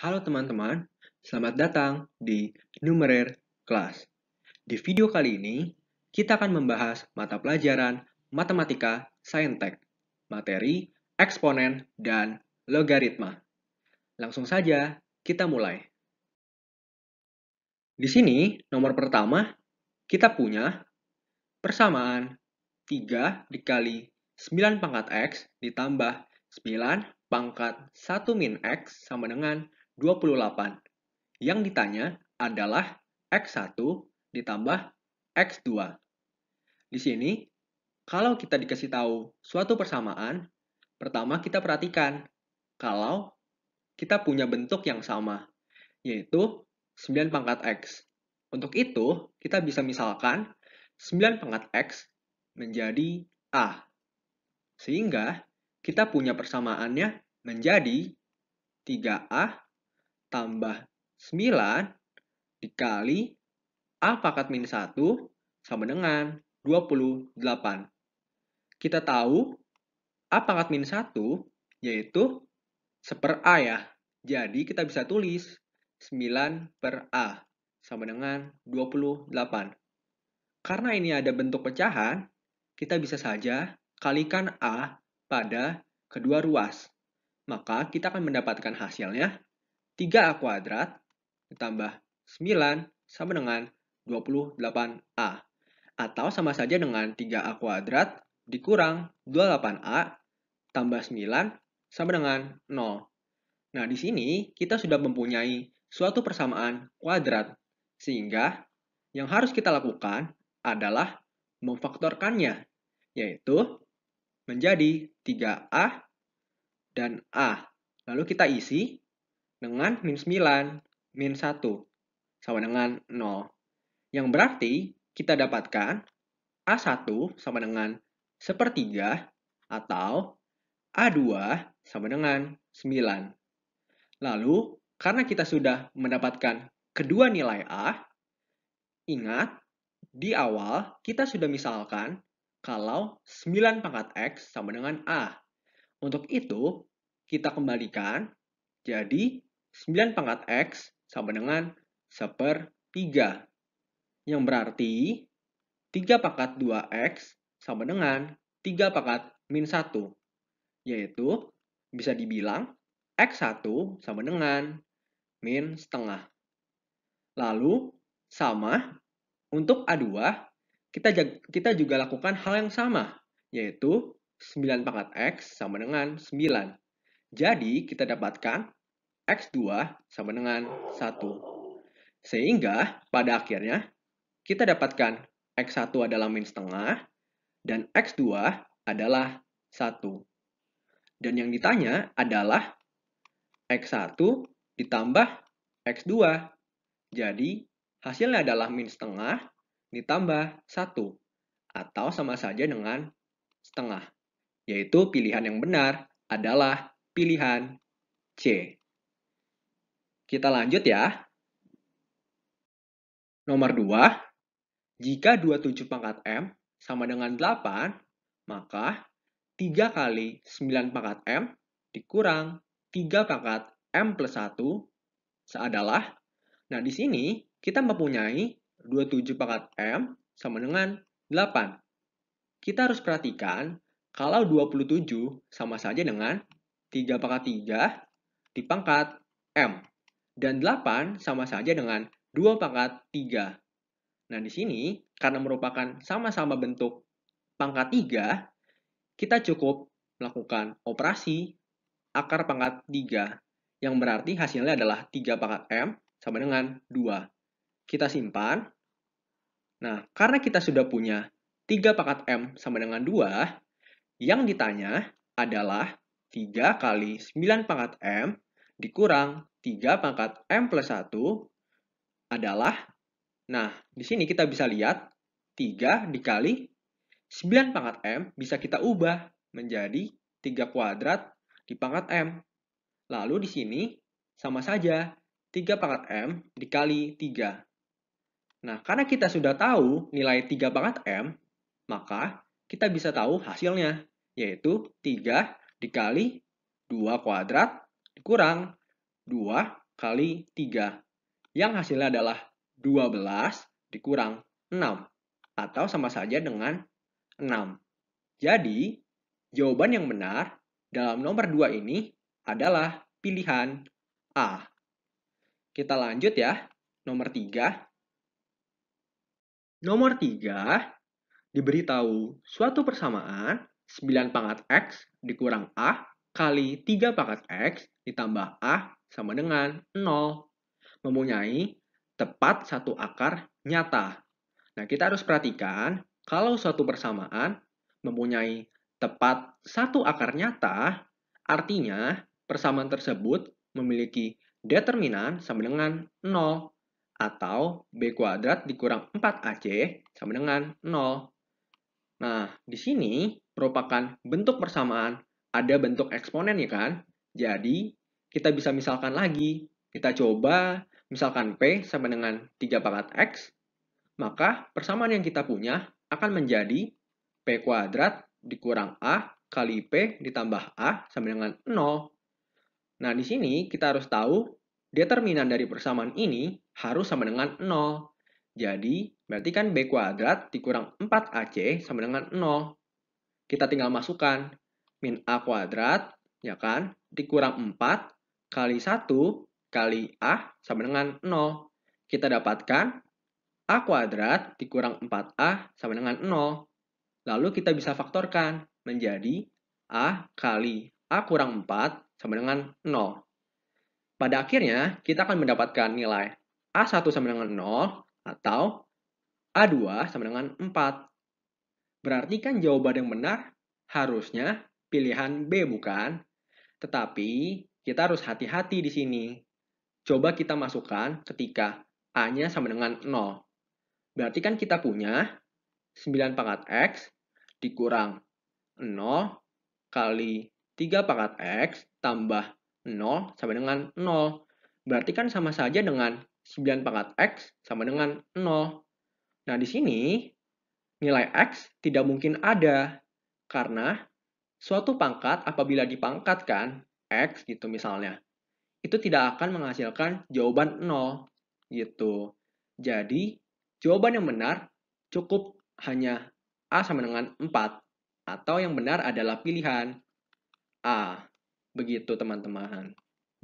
Halo teman-teman, selamat datang di Numerair Class. Di video kali ini, kita akan membahas mata pelajaran Matematika Saintek, materi eksponen dan logaritma. Langsung saja, kita mulai. Di sini, nomor pertama, kita punya persamaan 3 dikali 9 pangkat X ditambah 9 pangkat 1 min X sama dengan 28. Yang ditanya adalah X1 ditambah X2. Di sini, kalau kita dikasih tahu suatu persamaan, pertama kita perhatikan kalau kita punya bentuk yang sama, yaitu 9 pangkat X. Untuk itu, kita bisa misalkan 9 pangkat X menjadi A. Sehingga kita punya persamaannya menjadi 3A tambah 9 dikali A pangkat min 1 sama dengan 28. Kita tahu A pangkat min 1 yaitu 1/A ya. Jadi kita bisa tulis 9/A sama dengan 28. Karena ini ada bentuk pecahan, kita bisa saja kalikan A pada kedua ruas. Maka kita akan mendapatkan hasilnya 3A kuadrat ditambah 9 sama dengan 28A. Atau sama saja dengan 3A kuadrat dikurang 28A tambah 9 sama dengan 0. Nah, di sini kita sudah mempunyai suatu persamaan kuadrat. Sehingga yang harus kita lakukan adalah memfaktorkannya, yaitu menjadi 3A dan A. Lalu kita isi dengan min 9, min 1, sama dengan 0. Yang berarti kita dapatkan A1 sama dengan 1/3 atau A2 sama dengan 9. Lalu, karena kita sudah mendapatkan kedua nilai A, ingat, di awal kita sudah misalkan kalau 9 pangkat X sama dengan A. Untuk itu, kita kembalikan jadi 9 pangkat X sama dengan 1/3. Yang berarti 3 pangkat 2X sama dengan 3 pangkat min 1. Yaitu bisa dibilang X1 sama dengan min setengah. Lalu sama untuk A2 kita juga lakukan hal yang sama, yaitu 9 pangkat X sama dengan 9. Jadi kita dapatkan X2 sama dengan 1. Sehingga pada akhirnya kita dapatkan X1 adalah min setengah dan X2 adalah 1. Dan yang ditanya adalah X1 ditambah X2. Jadi hasilnya adalah min setengah ditambah 1. Atau sama saja dengan setengah. Yaitu pilihan yang benar adalah pilihan C. Kita lanjut ya. Nomor 2. Jika 27 pangkat M sama dengan 8, maka 3 kali 9 pangkat M dikurang 3 pangkat M plus 1 adalah, nah di sini kita mempunyai 27 pangkat M sama dengan 8. Kita harus perhatikan kalau 27 sama saja dengan 3 pangkat 3 dipangkat M. Dan 8 sama saja dengan 2 pangkat 3. Nah, di sini, karena merupakan sama-sama bentuk pangkat 3, kita cukup melakukan operasi akar pangkat 3, yang berarti hasilnya adalah 3 pangkat M sama dengan 2. Kita simpan. Nah, karena kita sudah punya 3 pangkat M sama dengan 2, yang ditanya adalah 3 kali 9 pangkat M dikurang 3 pangkat M plus 1 adalah, nah, di sini kita bisa lihat 3 dikali 9 pangkat M bisa kita ubah menjadi 3 kuadrat di pangkat M. Lalu di sini sama saja 3 pangkat M dikali 3. Nah, karena kita sudah tahu nilai 3 pangkat M, maka kita bisa tahu hasilnya, yaitu 3 dikali 2 kuadrat dikurang 2 kali 3, yang hasilnya adalah 12 dikurang 6, atau sama saja dengan 6. Jadi, jawaban yang benar dalam nomor 2 ini adalah pilihan A. Kita lanjut ya, nomor 3. Nomor 3, diberitahu suatu persamaan 9 pangkat X dikurang A kali 3 pangkat X ditambah A sama dengan 0. Mempunyai tepat satu akar nyata. Nah, kita harus perhatikan kalau suatu persamaan mempunyai tepat satu akar nyata, artinya persamaan tersebut memiliki determinan sama dengan 0 atau B kuadrat dikurang 4AC sama dengan 0. Nah, di sini merupakan bentuk persamaan ada bentuk eksponen ya kan? Jadi, kita bisa misalkan lagi. Kita coba misalkan P sama dengan 3 pangkat X, maka persamaan yang kita punya akan menjadi P kuadrat dikurang A kali P ditambah A sama dengan 0. Nah, di sini kita harus tahu determinan dari persamaan ini harus sama dengan 0. Jadi, berarti kan B kuadrat dikurang 4AC sama dengan 0. Kita tinggal masukkan min A kuadrat, ya kan, dikurang 4 kali 1 kali A sama dengan 0. Kita dapatkan A kuadrat dikurang 4A sama dengan 0. Lalu kita bisa faktorkan menjadi A kali A kurang 4 sama dengan 0. Pada akhirnya, kita akan mendapatkan nilai A1 sama dengan 0 atau A2 sama dengan 4. Berarti kan jawaban yang benar harusnya pilihan B, bukan? Tetapi kita harus hati-hati di sini. Coba kita masukkan ketika A-nya sama dengan 0. Berarti kan kita punya 9 pangkat X dikurang 0 kali 3 pangkat X tambah 0 sama dengan 0. Berarti kan sama saja dengan 9 pangkat X sama dengan 0. Nah, di sini nilai X tidak mungkin ada. Karena suatu pangkat apabila dipangkatkan X gitu misalnya, itu tidak akan menghasilkan jawaban 0 gitu. Jadi, jawaban yang benar cukup hanya A sama dengan 4. Atau yang benar adalah pilihan A. Begitu teman-teman.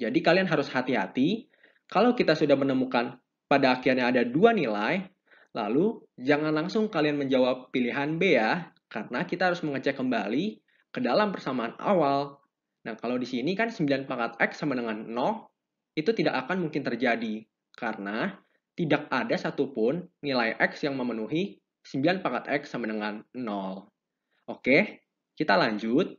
Jadi kalian harus hati-hati kalau kita sudah menemukan pada akhirnya ada dua nilai, lalu jangan langsung kalian menjawab pilihan B ya, karena kita harus mengecek kembali ke dalam persamaan awal. Nah, kalau di sini kan 9 pangkat X sama dengan 0, itu tidak akan mungkin terjadi, karena tidak ada satupun nilai X yang memenuhi 9 pangkat X sama dengan 0. Oke, kita lanjut.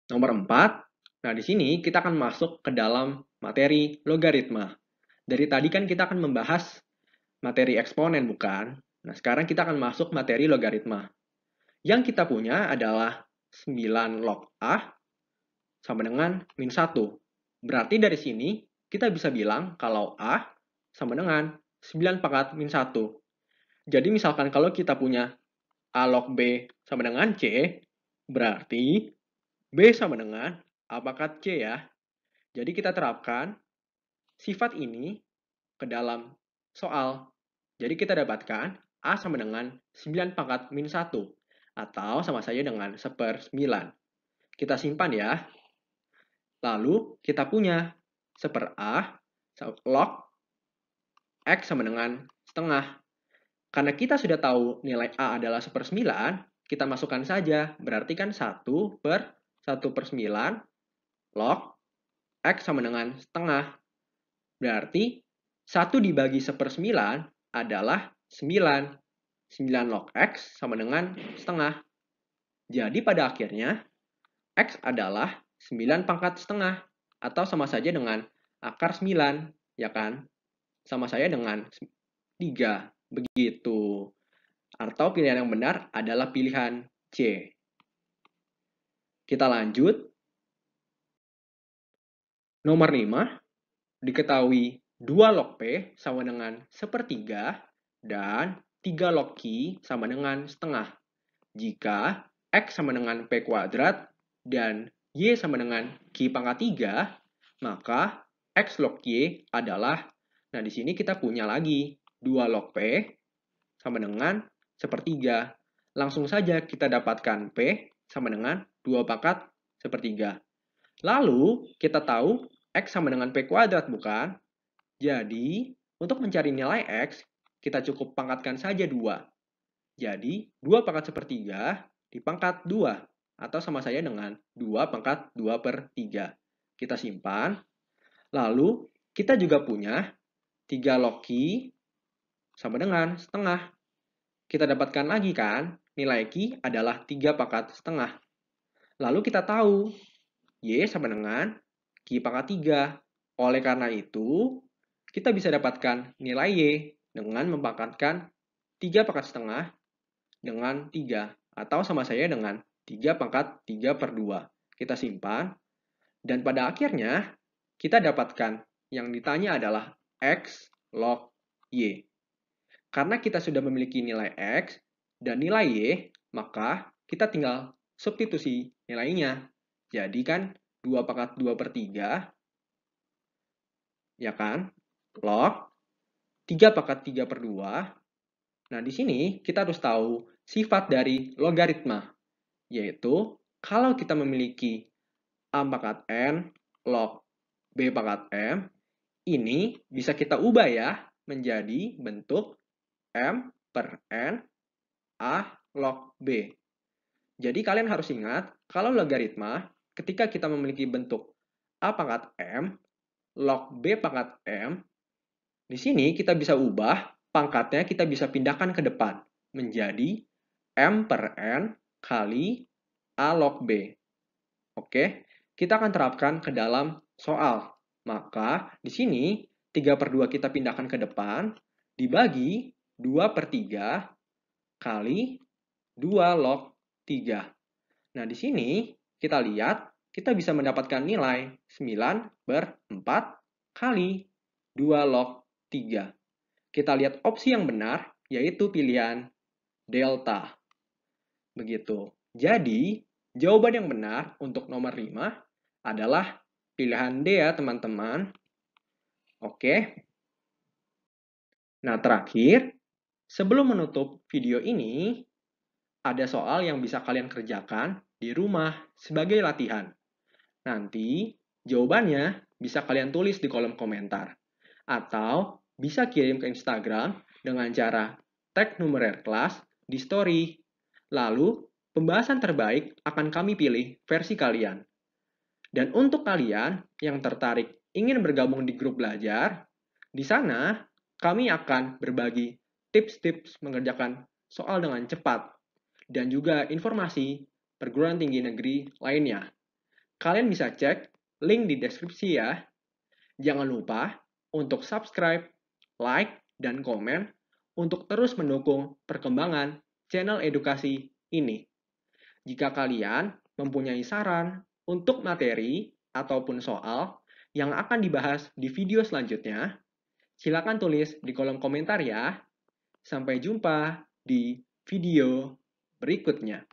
Nomor 4, nah di sini kita akan masuk ke dalam materi logaritma. Dari tadi kan kita akan membahas materi eksponen, bukan? Nah, sekarang kita akan masuk materi logaritma. Yang kita punya adalah 9 log A sama dengan min 1. Berarti dari sini kita bisa bilang kalau A sama dengan 9 pangkat min 1. Jadi misalkan kalau kita punya A log B sama dengan C, berarti B sama dengan A pangkat C ya. Jadi kita terapkan sifat ini ke dalam soal. Jadi kita dapatkan A sama dengan 9 pangkat min 1. Atau sama saja dengan 1/9. Kita simpan ya. Lalu kita punya 1/A log X sama dengan setengah. Karena kita sudah tahu nilai A adalah 1/9, kita masukkan saja. Berarti kan 1/1/9 log X sama dengan setengah. Berarti 1 dibagi 1/9 adalah 9. 9 log X sama dengan setengah. Jadi pada akhirnya, X adalah 9 pangkat setengah. Atau sama saja dengan akar 9, ya kan? Sama saja dengan 3. Begitu. Atau pilihan yang benar adalah pilihan C. Kita lanjut. Nomor 5. Diketahui 2 log P sama dengan 1/3 dan 3 log Q sama dengan setengah. Jika X sama dengan P kuadrat dan Y sama dengan Q pangkat 3, maka X log Y adalah, nah di sini kita punya lagi 2 log P sama dengan sepertiga. Langsung saja kita dapatkan P sama dengan 2 pangkat sepertiga. Lalu, kita tahu X sama dengan P kuadrat, bukan? Jadi, untuk mencari nilai X, kita cukup pangkatkan saja 2. Jadi, 2 pangkat sepertiga dipangkat 2. Atau sama saja dengan 2 pangkat 2 per 3. Kita simpan. Lalu, kita juga punya 3 log Q sama dengan setengah. Kita dapatkan lagi kan, nilai Q adalah 3 pangkat setengah. Lalu kita tahu, Y sama dengan Q pangkat 3. Oleh karena itu, kita bisa dapatkan nilai Y dengan mempangkatkan 3 pangkat setengah dengan 3. Atau sama saja dengan 3 pangkat 3 per 2. Kita simpan. Dan pada akhirnya, kita dapatkan yang ditanya adalah X log Y. Karena kita sudah memiliki nilai X dan nilai Y, maka kita tinggal substitusi nilainya. Jadi kan 2 pangkat 2 per 3, ya kan? Log 3 pangkat 3 per 2. Nah, di sini kita harus tahu sifat dari logaritma, yaitu kalau kita memiliki A pangkat N log B pangkat M, ini bisa kita ubah ya menjadi bentuk M per N A log B. Jadi kalian harus ingat, kalau logaritma, ketika kita memiliki bentuk A pangkat M log B pangkat M, di sini kita bisa ubah, pangkatnya kita bisa pindahkan ke depan, menjadi M per N kali A log B. Oke, kita akan terapkan ke dalam soal. Maka, di sini 3 per 2 kita pindahkan ke depan, dibagi 2 per 3 kali 2 log 3. Nah, di sini kita lihat, kita bisa mendapatkan nilai 9 per 4 kali 2 log 3. Kita lihat opsi yang benar, yaitu pilihan delta. Begitu. Jadi, jawaban yang benar untuk nomor 5 adalah pilihan D ya, teman-teman. Oke. Nah, terakhir, sebelum menutup video ini, ada soal yang bisa kalian kerjakan di rumah sebagai latihan. Nanti, jawabannya bisa kalian tulis di kolom komentar. Atau bisa kirim ke Instagram dengan cara tag numerer kelas di story. Lalu, pembahasan terbaik akan kami pilih versi kalian. Dan untuk kalian yang tertarik ingin bergabung di grup belajar, di sana kami akan berbagi tips-tips mengerjakan soal dengan cepat dan juga informasi perguruan tinggi negeri lainnya. Kalian bisa cek link di deskripsi ya. Jangan lupa untuk subscribe, like, dan komen untuk terus mendukung perkembangan channel edukasi ini. Jika kalian mempunyai saran untuk materi ataupun soal yang akan dibahas di video selanjutnya, silakan tulis di kolom komentar ya. Sampai jumpa di video berikutnya.